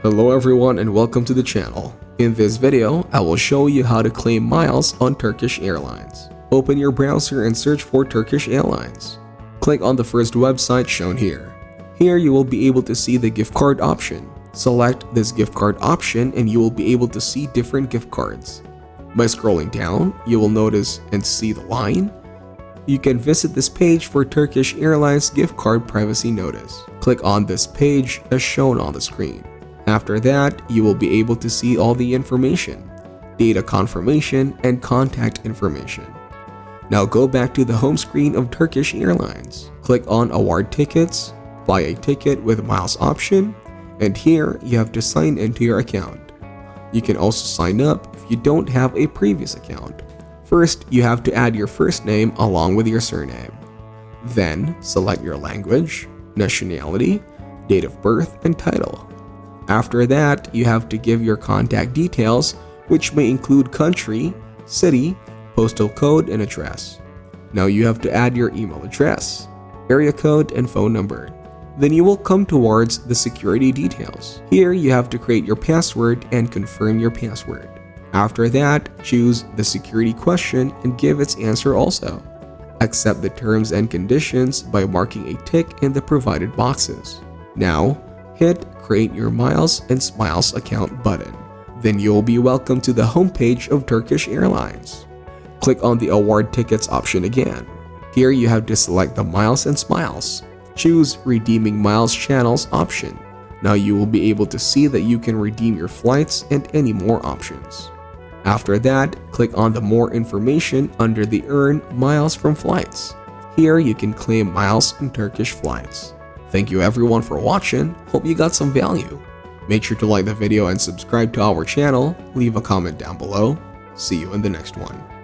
Hello everyone and welcome to the channel. In this video, I will show you how to claim miles on Turkish Airlines. Open your browser and search for Turkish Airlines. Click on the first website shown here. Here you will be able to see the gift card option. Select this gift card option and you will be able to see different gift cards. By scrolling down, you will notice and see the line. You can visit this page for Turkish Airlines gift card privacy notice. Click on this page as shown on the screen. After that, you will be able to see all the information, data confirmation, and contact information. Now go back to the home screen of Turkish Airlines. Click on Award Tickets, Buy a Ticket with Miles option, and here you have to sign into your account. You can also sign up if you don't have a previous account. First, you have to add your first name along with your surname. Then, select your language, nationality, date of birth, and title. After that, you have to give your contact details, which may include country, city, postal code, and address. Now you have to add your email address, area code, and phone number. Then you will come towards the security details. Here you have to create your password and confirm your password. After that, choose the security question and give its answer also. Accept the terms and conditions by marking a tick in the provided boxes. Now, hit Create Your Miles and Smiles Account button. Then you'll be welcomed to the homepage of Turkish Airlines. Click on the Award Tickets option again. Here you have to select the Miles and Smiles. Choose Redeeming Miles Channels option. Now you will be able to see that you can redeem your flights and any more options. After that, click on the More Information under the Earn Miles from Flights. Here you can claim miles on Turkish flights. Thank you everyone for watching, hope you got some value. Make sure to like the video and subscribe to our channel, leave a comment down below. See you in the next one.